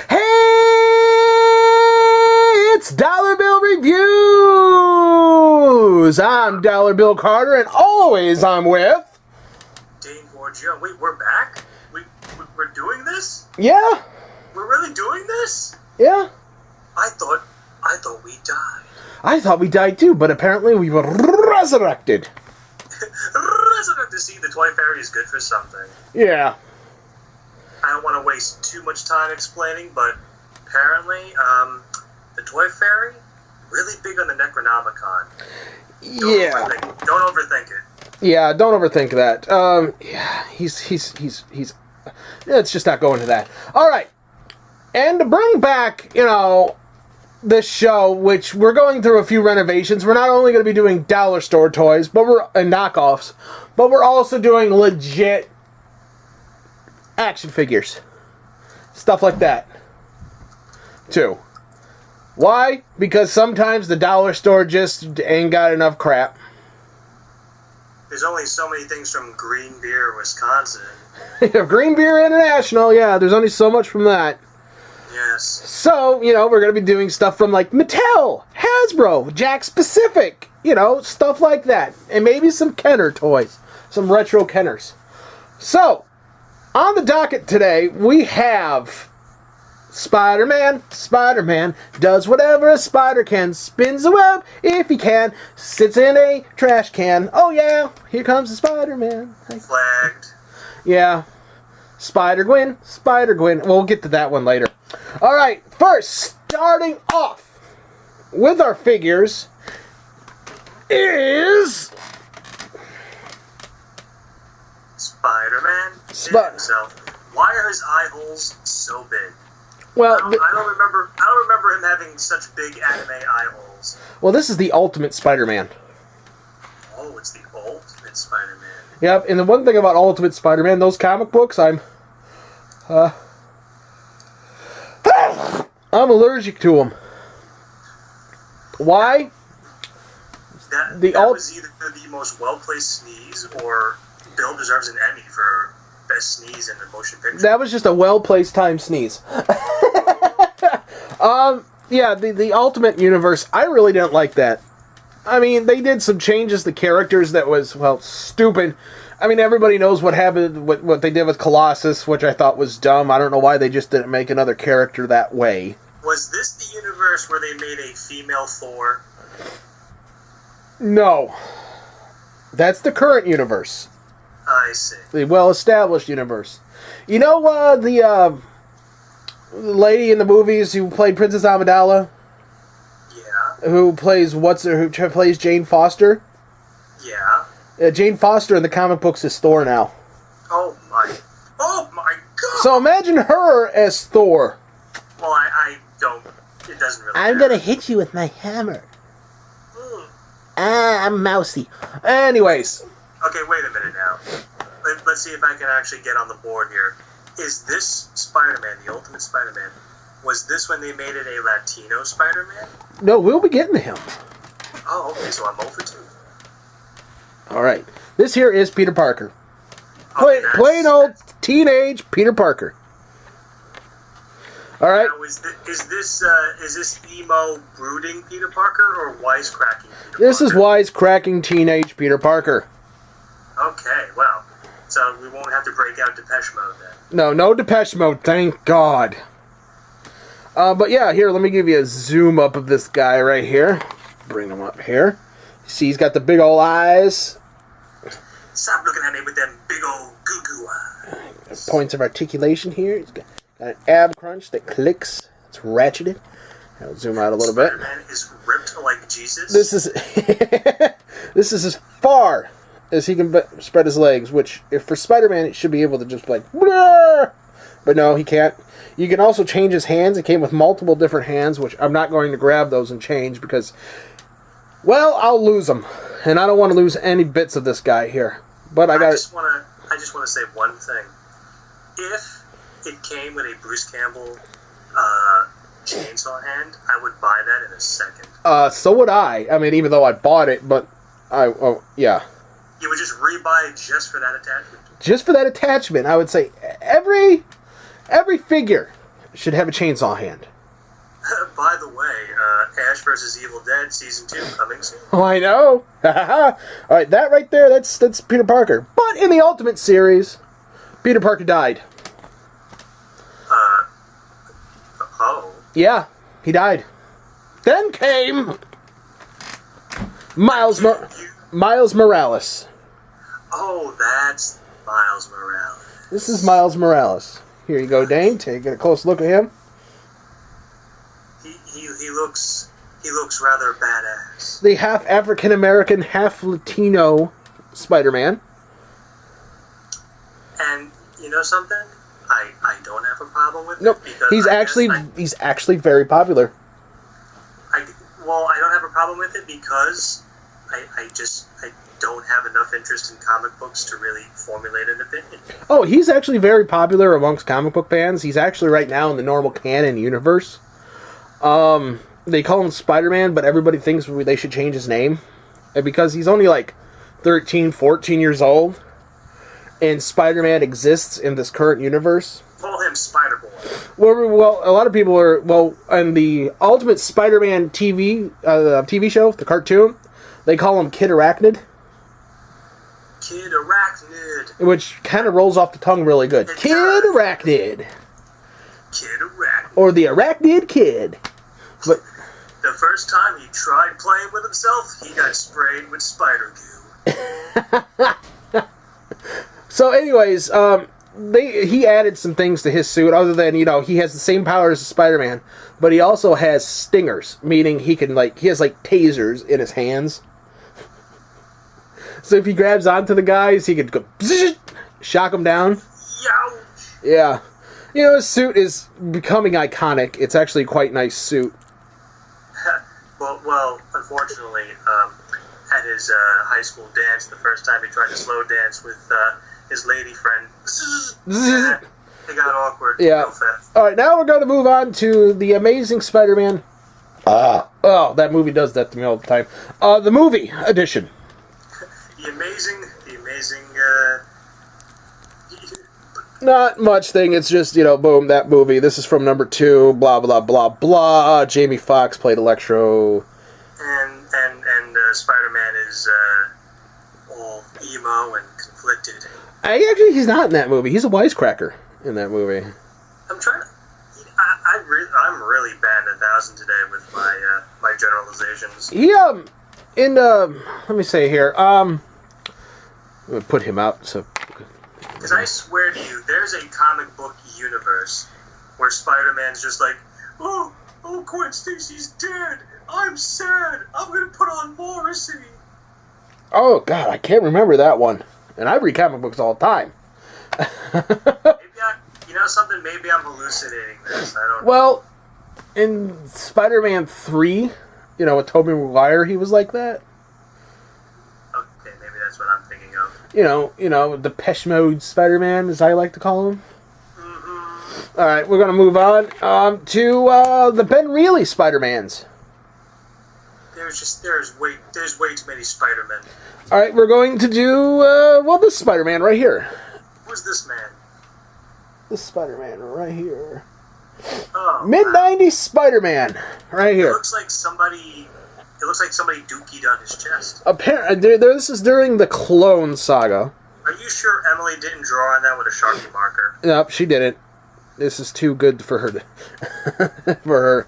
Hey, it's Dollar Bill Reviews! I'm Dollar Bill Carter, and always I'm with... Dane Borgio. Wait, we're back? We're doing this? Yeah. We're really doing this? Yeah. I thought we died. I thought we died too, but apparently we were resurrected. To see the Toy Fairy is good for something. Yeah. I don't want to waste too much time explaining, but apparently, the Toy Fairy, really big on the Necronomicon. Don't overthink it. Yeah, don't overthink that. Yeah, he's let's just not go into that. All right. And to bring back, this show, which we're going through a few renovations. We're not only going to be doing dollar store toys, and knockoffs, but we're also doing legit action figures. Stuff like that. Too. Why? Because sometimes the dollar store just ain't got enough crap. There's only so many things from Green Beer, Wisconsin. Green Beer International, yeah, there's only so much from that. Yes. So, we're going to be doing stuff from, like, Mattel, Hasbro, Jakks Pacific, stuff like that. And maybe some Kenner toys. Some retro Kenners. So, on the docket today, we have Spider-Man. Spider-Man does whatever a spider can. Spins a web if he can. Sits in a trash can. Oh, yeah, here comes the Spider-Man. Flagged. Yeah. Spider-Gwen. We'll get to that one later. Alright, first, starting off with our figures is... Spider-Man himself. Why are his eye holes so big? Well, I don't remember him having such big anime eye holes. Well, this is the Ultimate Spider-Man. Oh, it's the Ultimate Spider-Man. Yep, and the one thing about Ultimate Spider-Man, those comic books, I'm allergic to them. Why? That was either the most well-placed sneeze, or Bill deserves an Emmy for best sneeze in the motion picture. That was just a well-placed time sneeze. Yeah, the Ultimate Universe, I really didn't like that. I mean, they did some changes to characters that was, stupid. I mean, everybody knows what happened, what they did with Colossus, which I thought was dumb. I don't know why they just didn't make another character that way. Was this the universe where they made a female Thor? No. That's the current universe. I see. The well-established universe. You know the lady in the movies who played Princess Amidala? Yeah. Who plays Jane Foster? Yeah. Jane Foster in the comic books is Thor now. Oh my God! So imagine her as Thor. Well, I don't. It doesn't really. I'm gonna hit you with my hammer. I'm mousy. Anyways. Okay, wait a minute now. Let's see if I can actually get on the board here. Is this Spider-Man, the Ultimate Spider-Man, was this when they made it a Latino Spider-Man? No, we'll be getting to him. Oh, okay, so I'm over 2. Alright. This here is Peter Parker. Okay, plain old teenage Peter Parker. Alright. Now, is this emo, brooding Peter Parker, or wisecracking Peter Parker? This is wisecracking teenage Peter Parker. Okay, well, so we won't have to break out Depeche Mode then. No Depeche Mode, thank God. But yeah, here, let me give you a zoom up of this guy right here. Bring him up here. See, he's got the big old eyes. Stop looking at me with them big old goo-goo eyes. Points of articulation here. He's got an ab crunch that clicks. It's ratcheted. I'll zoom out a little bit. Spider-Man is ripped like Jesus. This is as far as he can spread his legs, which, if for Spider-Man, it should be able to just Blur! But no, he can't. You can also change his hands. It came with multiple different hands, which I'm not going to grab those and change because, well, I'll lose them. And I don't want to lose any bits of this guy here. But I just want to say one thing. If it came with a Bruce Campbell chainsaw hand, I would buy that in a second. So would I. I mean, even though I bought it, but yeah. You would just rebuy just for that attachment? Just for that attachment, I would say every figure should have a chainsaw hand. By the way, Ash vs. Evil Dead Season 2 coming soon. Oh, I know. All right, that right there, that's Peter Parker. But in the Ultimate series, Peter Parker died. Oh. Yeah, he died. Then came Miles Morales. Oh, that's Miles Morales. This is Miles Morales. Here you go, Dane. Take a close look at him. He looks rather badass. The half African American, half Latino Spider-Man. And you know something? I don't have a problem with Nope. it because He's actually very popular. I don't have a problem with it because I don't have enough interest in comic books to really formulate an opinion. Oh, he's actually very popular amongst comic book fans. He's actually right now in the normal canon universe. They call him Spider-Man, but everybody thinks they should change his name. And because he's only like 13, 14 years old, and Spider-Man exists in this current universe. Call him Spider-Boy. Well, a lot of people are, in the Ultimate Spider-Man TV show, the cartoon, they call him Kid Arachnid. Kid Arachnid. Which kind of rolls off the tongue really good. Kid Arachnid. Kid Arachnid. Or the Arachnid Kid. But the first time he tried playing with himself, he got sprayed with spider goo. So anyways, he added some things to his suit other than, he has the same powers as Spider-Man, but he also has stingers, meaning he has tasers in his hands. So if he grabs onto the guys, he could go shock them down. Youch. Yeah. His suit is becoming iconic. It's actually quite a nice suit. Well, unfortunately, at his high school dance, the first time he tried to slow dance with his lady friend, it got awkward real fast. All right, now we're going to move on to The Amazing Spider-Man. Oh, that movie does that to me all the time. The movie edition. The amazing. Not much thing. It's just, boom, that movie. This is from number 2, blah, blah, blah, blah. Jamie Foxx played Electro. And Spider-Man is all emo and conflicted. Actually, he's not in that movie. He's a wisecracker in that movie. I'm trying to... I'm really batting 1,000 today with my generalizations. Let me say here, I'm going to put him out, so... Because I swear to you, there's a comic book universe where Spider-Man's just like, oh, Gwen Stacy's dead. I'm sad. I'm going to put on Morrissey. Oh, God, I can't remember that one. And I read comic books all the time. Maybe I'm hallucinating this. I don't know. Well, in Spider-Man 3, with Tobey Maguire, he was like that. Okay, maybe that's what I'm thinking of. The Depeche Mode Spider-Man, as I like to call him. Mm-hmm. All right, we're going to move on to the Ben Reilly Spider-Mans. There's way too many Spider-Men. All right, we're going to do this Spider-Man right here. Who's this man? This Spider-Man right here. Oh, Mid-90s Spider-Man right here. It looks like somebody dookied on his chest. Apparently, this is during the Clone Saga. Are you sure Emily didn't draw on that with a Sharpie marker? Nope, she didn't. This is too good for her. For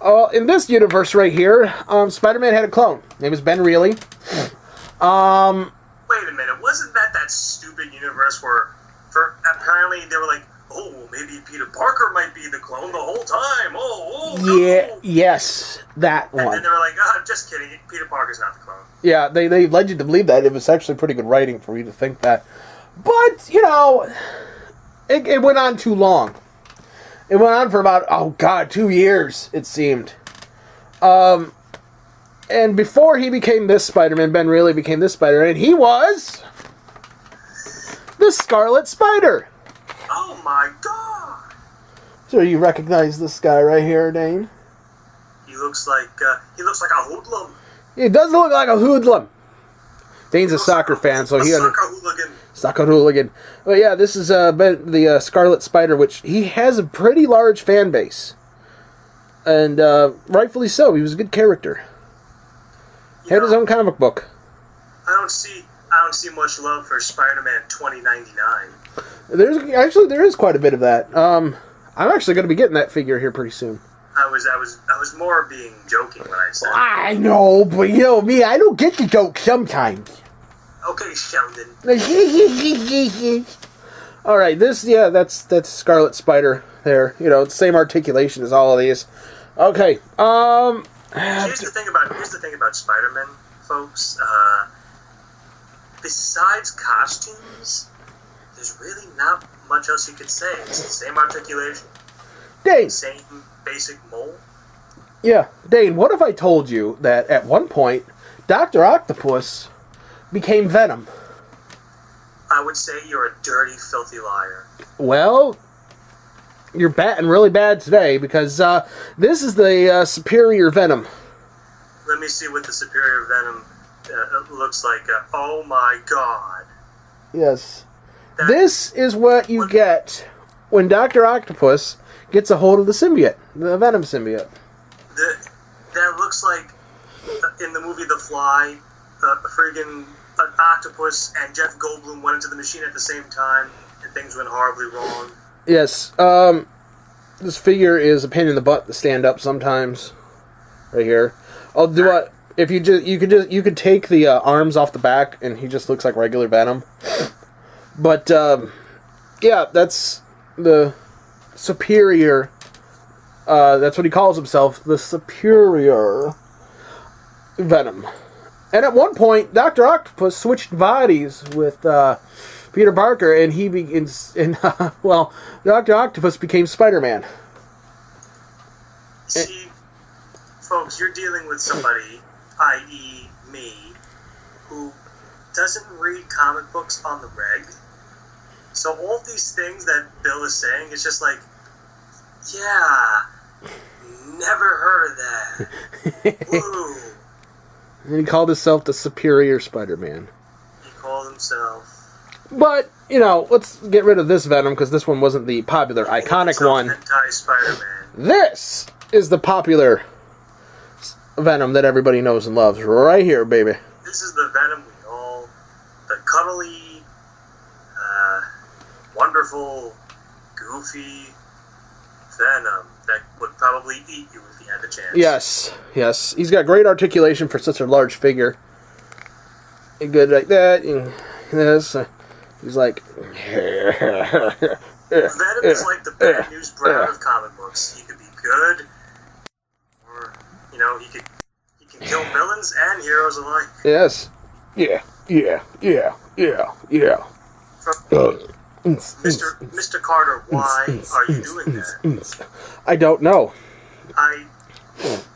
her. In this universe right here, Spider-Man had a clone. His name is Ben Reilly. Wait a minute. Wasn't that stupid universe where apparently they were like, oh, maybe Peter Parker might be the clone the whole time. Yeah, no. Yes, that one. And then they were like, just kidding. Peter Parker's not the clone. Yeah, they led you to believe that. It was actually pretty good writing for you to think that. But, it went on too long. It went on for about, 2 years, it seemed. And before he became this Spider-Man, Ben Reilly became this Spider-Man, he was the Scarlet Spider. Oh my god! So you recognize this guy right here, Dane? He looks like a hoodlum. He does look like a hoodlum. Dane's a soccer fan, so he Sucker Hooligan. But yeah, this is the Scarlet Spider, which he has a pretty large fan base. And rightfully so. He was a good character. Had his own comic book. I don't see much love for Spider-Man 2099. There is quite a bit of that. I'm actually going to be getting that figure here pretty soon. I was more being joking when I said. I know, but you know me, I don't get the joke sometimes. Okay, Sheldon. All right, that's Scarlet Spider there. You know, it's the same articulation as all of these. Okay. Here's the thing about Spider-Man, folks. Besides costumes, there's really not much else you could say. It's the same articulation. Dane. Same basic mold. Yeah, Dane, what if I told you that at one point, Dr. Octopus became Venom? I would say you're a dirty, filthy liar. Well, you're batting really bad today, because this is the superior Venom. Let me see what the superior Venom looks like. Oh my god. Yes. This is what you get when Dr. Octopus gets a hold of the symbiote, the Venom symbiote. That looks like, in the movie The Fly, friggin' an octopus and Jeff Goldblum went into the machine at the same time, and things went horribly wrong. Yes. This figure is a pain in the butt to stand up sometimes. Right here. I'll do what? If you could take the arms off the back, and he just looks like regular Venom. But yeah, that's the superior. That's what he calls himself, the superior Venom. And at one point, Dr. Octopus switched bodies with Peter Parker, and he begins. And well, Dr. Octopus became Spider-Man. See, folks, you're dealing with somebody, i.e., me, who doesn't read comic books on the reg. So all of these things that Bill is saying, it's just like, yeah, never heard that. Woo. And he called himself the superior Spider-Man. He called himself. But, you know, let's get rid of this Venom, because this one wasn't the popular, iconic one. Anti-Spider-Man. This is the popular Venom that everybody knows and loves. Right here, baby. This is the Venom we all... The cuddly, wonderful, goofy Venom that would probably eat you if he had the chance. Yes, yes. He's got great articulation for such a large figure. Good like that. And this. He's like... Venom is like the bad news Brown of comic books. He could be good, or, you know, he can kill villains and heroes alike. Yes. Yeah. Mr. Carter, why are you doing that? I don't know.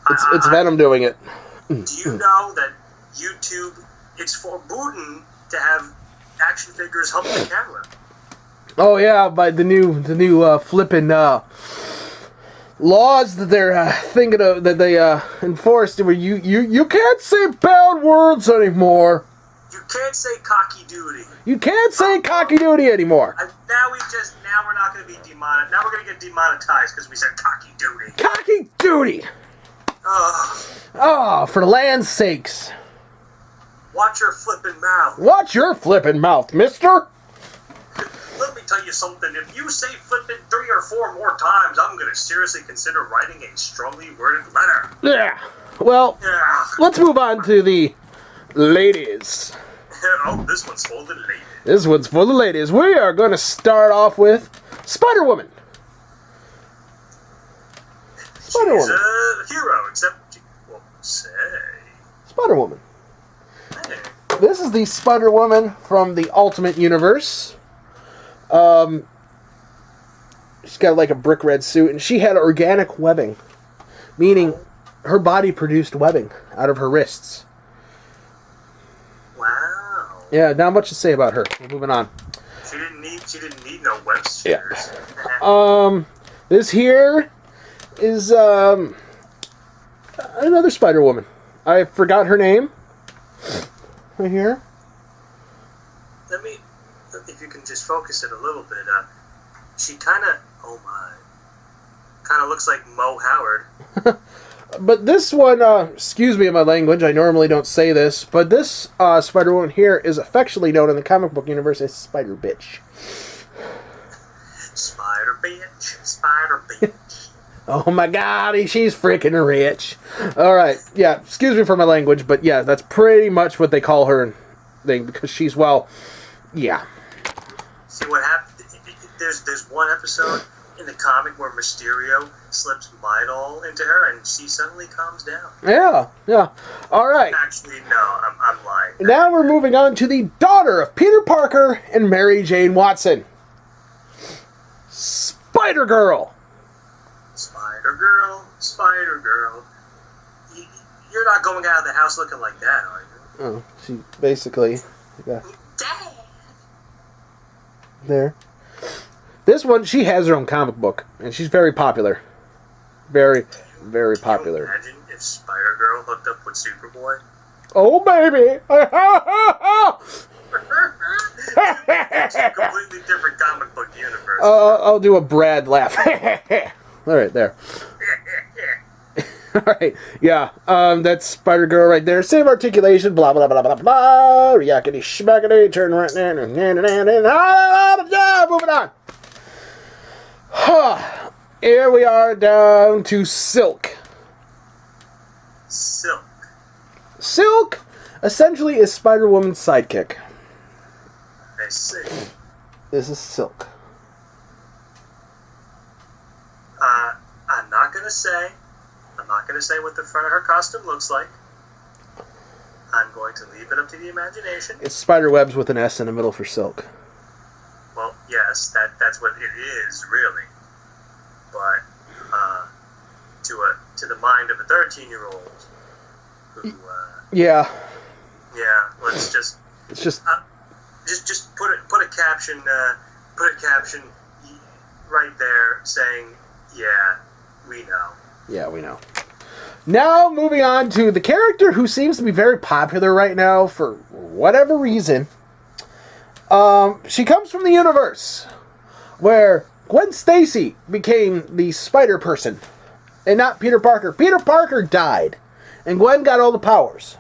It's Venom doing it. Do you know that YouTube, it's forbidden to have action figures help the camera? Oh yeah, by the new flippin' laws that they're thinking of, that they enforced, where you can't say bad words anymore. You can't say cocky duty. You can't say cocky duty anymore. Now we're not going to be demonetized. Now we're going to get demonetized because we said cocky duty. Cocky duty. Oh, for the land's sakes. Watch your flippin' mouth. Watch your flippin' mouth, mister. Let me tell you something. If you say flippin' 3 or 4 more times, I'm going to seriously consider writing a strongly worded letter. Yeah. Well, let's move on to the ladies. Oh, this one's full of ladies. This one's full of ladies. We are going to start off with Spider-Woman. Spider-Woman. She's a hero, except you won't say. Spider-Woman. Hey. This is the Spider-Woman from the Ultimate Universe. She's got like a brick red suit, and she had organic webbing, meaning her body produced webbing out of her wrists. Wow. Yeah, not much to say about her. We're moving on. She didn't need no web shears. Yeah. This here is another Spider-Woman. I forgot her name. Right here. Let me just focus it a little bit, she kind of, oh my, kind of looks like Mo Howard. But this one, excuse me in my language, I normally don't say this, but this Spider-Woman here is affectionately known in the comic book universe as Spider Bitch. Spider Bitch, Spider Bitch. Oh my god, she's freaking rich. Alright, yeah, excuse me for my language, but yeah, that's pretty much what they call her thing, because she's, well, yeah. See what happened? There's one episode in the comic where Mysterio slips Midol into her and she suddenly calms down. Yeah. Alright. Actually, no, I'm lying. Now we're moving on to the daughter of Peter Parker and Mary Jane Watson. Spider-Girl. Spider-Girl. You're not going out of the house looking like that, are you? Oh, she basically... Yeah. Dad! There. This one, she has her own comic book, and she's very popular. Very, very popular. Can you imagine if Spider-Girl hooked up with Superboy? Oh, baby! Two completely different comic book universe. I'll do a Brad laugh. All right, there. All right, yeah, that's Spider-Girl right there. Same articulation, blah, blah, blah, blah, blah, yakety schmackety, turn right there, moving on. Here we are down to Silk. Silk essentially is Spider-Woman's sidekick. I see. This is Silk. I'm not gonna say what the front of her costume looks like. I'm going to leave it up to the imagination. It's spider webs with an S in the middle for Silk. Well, yes, that's what it is, really. But to the mind of a 13-year-old who yeah, let's just it's just put a caption right there saying, yeah, we know. Yeah, we know. Now, moving on to the character who seems to be very popular right now for whatever reason. She comes from the universe where Gwen Stacy became the Spider Person and not Peter Parker. Peter Parker died and Gwen got all the powers.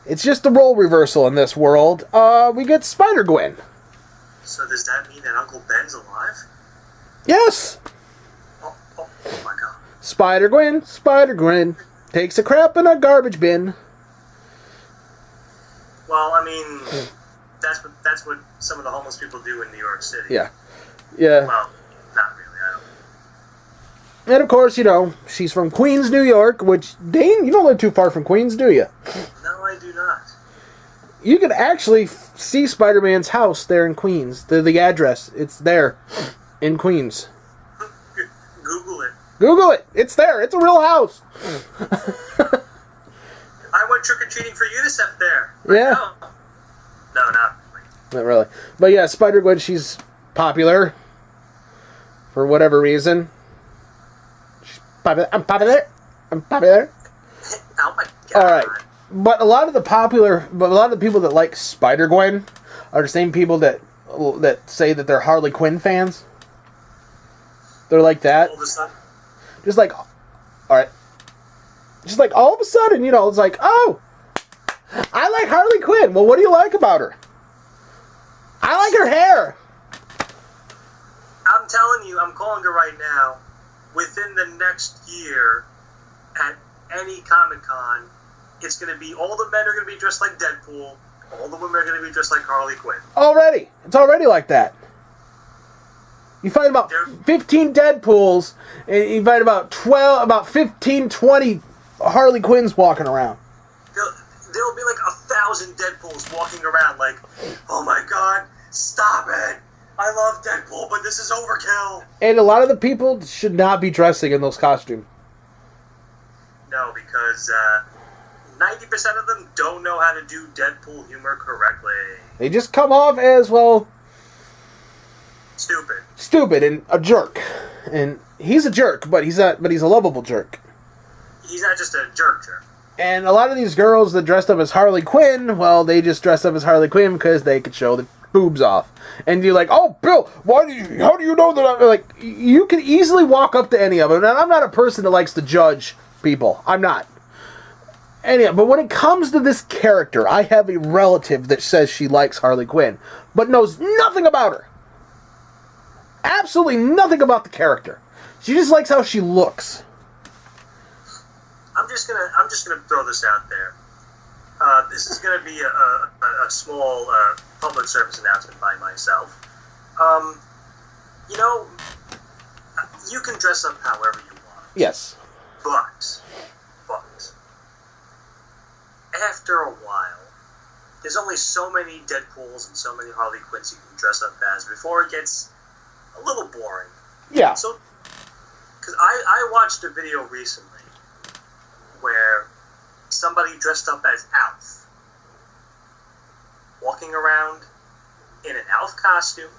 It's just a role reversal in this world. We get Spider-Gwen. So does that mean that Uncle Ben's alive? Yes. Oh my god. Spider-Gwen takes a crap in a garbage bin. Well, I mean, that's what some of the homeless people do in New York City. Yeah. Well, not really. I don't. And of course, she's from Queens, New York, which, Dane, you don't live too far from Queens, do you? No, I do not. You can actually see Spider-Man's house there in Queens. The address, it's there in Queens. Google it. It's there. It's a real house. I went trick-or-treating for UNICEF there. Yeah. No, not really. Not really. But yeah, Spider-Gwen, she's popular. For whatever reason. She's popular. I'm popular. Oh my god. Alright. But a lot of the people that like Spider-Gwen are the same people that say that they're Harley Quinn fans. They're like that. All of a sudden. Just like, alright. Just like all of a sudden, it's like, oh, I like Harley Quinn. Well, what do you like about her? I like her hair. I'm telling you, I'm calling her right now. Within the next year, at any Comic-Con, it's going to be, all the men are going to be dressed like Deadpool, all the women are going to be dressed like Harley Quinn. Already. It's already like that. You find about 15 Deadpools, and you find about 15, 20 Harley Quinns walking around. There'll be like 1,000 Deadpools walking around like, oh my god, stop it! I love Deadpool, but this is overkill! And a lot of the people should not be dressing in those costumes. No, because 90% of them don't know how to do Deadpool humor correctly. They just come off as, well... Stupid and a jerk. And he's a jerk, but he's a lovable jerk. He's not just a jerk. And a lot of these girls that dressed up as Harley Quinn, well, they just dressed up as Harley Quinn because they could show the boobs off. And you're like, oh, Bill, how do you know that I'm... Like, you can easily walk up to any of them. And I'm not a person that likes to judge people. I'm not. Anyway, but when it comes to this character, I have a relative that says she likes Harley Quinn, but knows nothing about her. Absolutely nothing about the character. She just likes how she looks. I'm just gonna throw this out there. This is gonna be a small public service announcement by myself. You know, you can dress up however you want. Yes. But after a while, there's only so many Deadpools and so many Harley Quinns you can dress up as before it gets a little boring. Yeah. So, because I watched a video recently where somebody dressed up as Alf, walking around in an Alf costume,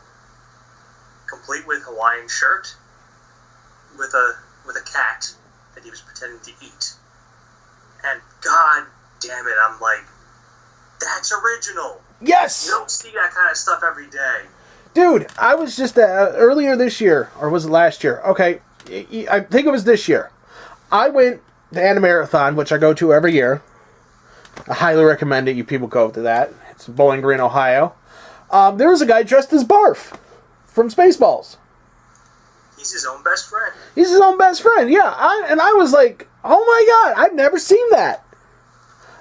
complete with Hawaiian shirt, with a cat that he was pretending to eat. And God damn it, I'm like, that's original. Yes! You don't see that kind of stuff every day. Dude, I was just earlier this year, or was it last year? Okay, I think it was this year. I went to Animarathon, which I go to every year. I highly recommend it. You people go to that. It's in Bowling Green, Ohio. There was a guy dressed as Barf from Spaceballs. He's his own best friend. He's his own best friend, yeah. I was like, oh my god, I've never seen that.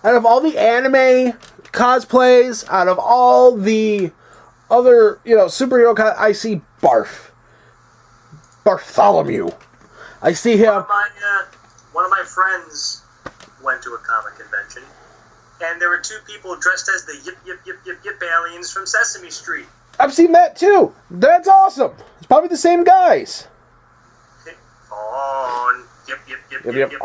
Out of all the anime cosplays, out of all the other, superhero I see Barf. Bartholomew. I see him. One of my friends went to a comic convention, and there were two people dressed as the Yip Yip Yip Yip Yip aliens from Sesame Street. I've seen that too. That's awesome. It's probably the same guys. On. Yip Yip Yip Yip Yip. Yep.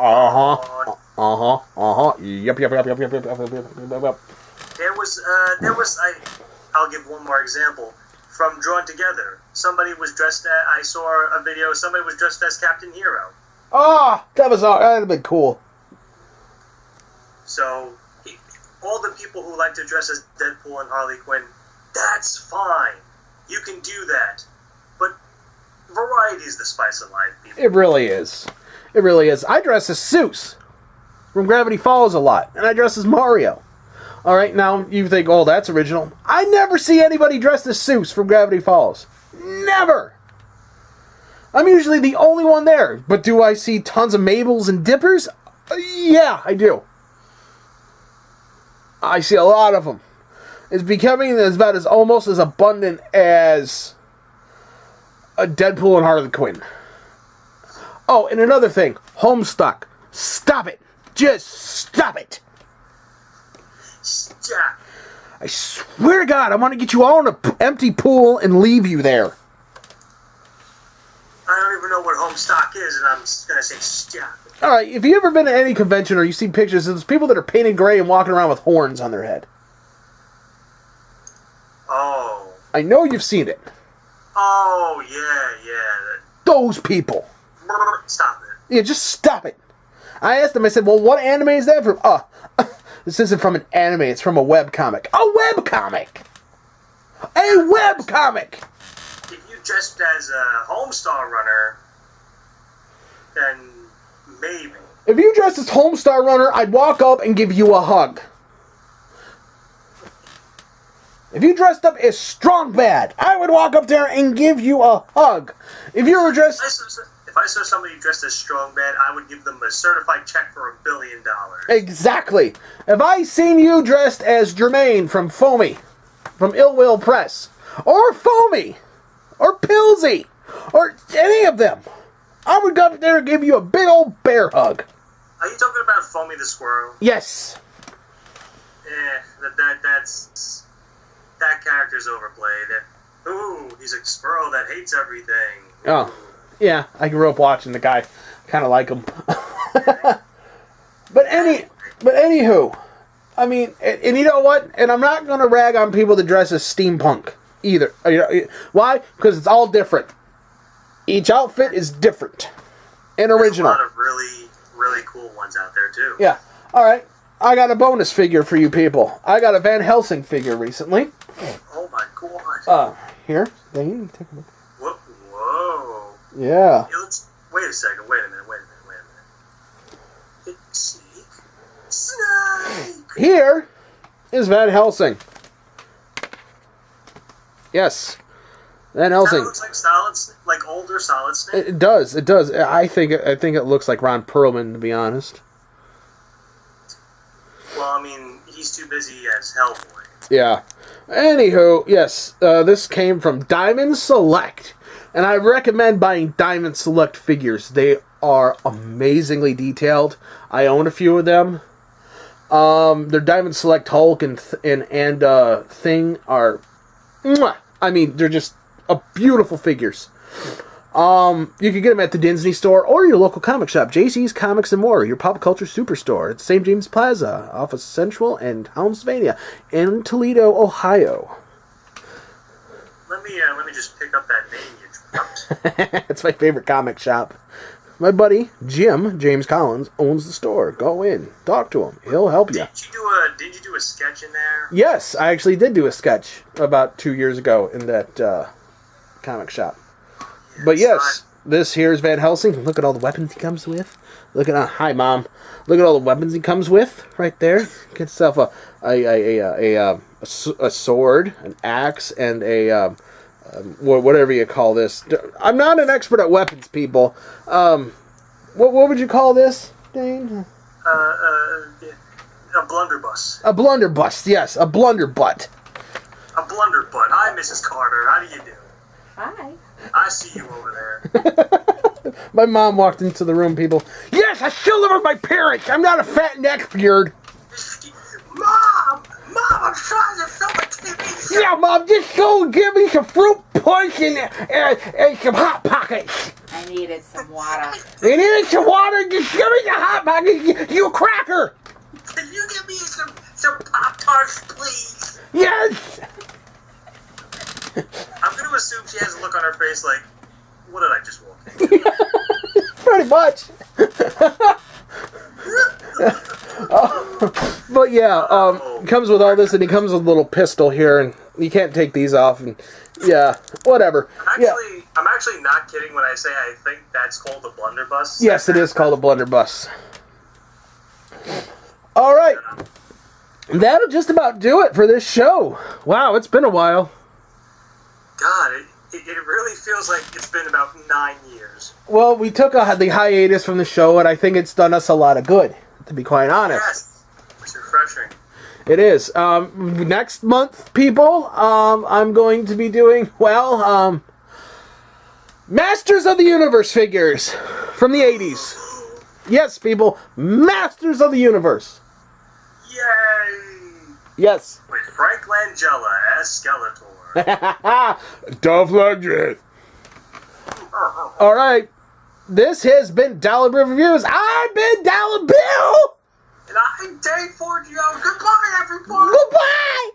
There was I'll give one more example. From Drawn Together, somebody was dressed as, I saw a video, somebody was dressed as Captain Hero. That'd have been cool. So, all the people who like to dress as Deadpool and Harley Quinn, that's fine. You can do that. But variety is the spice of life, people. It really is. It really is. I dress as Seuss from Gravity Falls a lot, and I dress as Mario. Alright, now you think, oh, that's original. I never see anybody dressed as Seuss from Gravity Falls. Never! I'm usually the only one there. But do I see tons of Mabels and Dippers? Yeah, I do. I see a lot of them. It's becoming about as almost as abundant as a Deadpool and Harley Quinn. Oh, and another thing. Homestuck. Stop it. Just stop it. Stop. I swear to God, I want to get you all in an empty pool and leave you there. I don't even know what Homestuck is, and I'm just going to say stop. Alright, if you ever been to any convention or you see pictures, there's people that are painted gray and walking around with horns on their head. Oh. I know you've seen it. Oh, yeah. Those people. Stop it. Yeah, just stop it. I asked them, I said, well, what anime is that from? This isn't from an anime, it's from a webcomic. A webcomic! A webcomic! If you dressed as a Homestar Runner, then maybe. If you dressed as Homestar Runner, I'd walk up and give you a hug. If you dressed up as Strong Bad, I would walk up there and give you a hug. If you were dressed... If I saw somebody dressed as Strong Bad, I would give them a certified check for $1 billion. Exactly. If I seen you dressed as Jermaine from Foamy, from Ill Will Press, or Foamy, or Pilsy, or any of them, I would go up there and give you a big old bear hug. Are you talking about Foamy the Squirrel? Yes. That character's overplayed. Ooh, he's a squirrel that hates everything. Ooh. Oh. Yeah, I grew up watching the guy. Kind of like him. But anywho, I mean, and you know what? And I'm not going to rag on people that dress as steampunk either. Why? Because it's all different. Each outfit is different and original. There's a lot of really, really cool ones out there too. Yeah. All right. I got a bonus figure for you people. I got a Van Helsing figure recently. Oh my god. Here. Dane, take a look. Whoa. Yeah. Wait a second. Wait a minute. It's Snake. Here is Van Helsing. Yes. Van Helsing. That looks like older Solid Snake. It does. I think it looks like Ron Perlman, to be honest. Well, I mean, he's too busy as Hellboy. Yeah. Anywho, yes, this came from Diamond Select, and I recommend buying Diamond Select figures. They are amazingly detailed. I own a few of them. Their Diamond Select Hulk and Thing are, mwah! I mean, they're just beautiful figures. You can get them at the Disney store or your local comic shop, JC's Comics and More, your pop culture superstore at St. James Plaza, off of Central and Townsvania in Toledo, Ohio. Let me just pick up that name you dropped. It's my favorite comic shop. My buddy James Collins, owns the store. Go in, talk to him. He'll help you. Did you do a sketch in there? Yes, I actually did do a sketch about 2 years ago in that comic shop. But yes, this here is Van Helsing. Look at all the weapons he comes with. Look at hi mom. Look at all the weapons he comes with right there. Get yourself a sword, an axe, and a whatever you call this. I'm not an expert at weapons, people. What would you call this, Dane? A blunderbuss. A blunderbuss. Yes, a blunderbutt. A blunderbutt. Hi, Mrs. Carter. How do you do? Hi. I see you over there. My mom walked into the room, people. Yes, I still live with my parents. I'm not a fat neckbeard. Mom, I'm trying to film a TV show. Yeah, Mom, just go and give me some fruit punch and some Hot Pockets. I needed some water. You need some water? Just give me the Hot Pockets, you cracker. Can you give me some Pop-Tarts, please? Yes. I'm going to assume she has a look on her face like, what did I just walk into? Pretty much. But yeah, it comes with all this, and he comes with a little pistol here, and you can't take these off, and yeah, whatever. I'm actually not kidding when I say I think that's called a blunderbuss. Yes, it is called a blunderbuss. All right. That'll just about do it for this show. Wow, it's been a while. God, it really feels like it's been about 9 years. Well, we took the hiatus from the show, and I think it's done us a lot of good, to be quite honest. Yes, it's refreshing. It is. Next month, people, I'm going to be doing, Masters of the Universe figures from the 80s. Yes, people, Masters of the Universe. Yay! Yes. With Frank Langella as Skeletor. Dolph Lundgren. All right. This has been Dollar Bill Reviews. I've been Dollar Bill. And I'm Dave Forgio. Goodbye, everyone. Goodbye.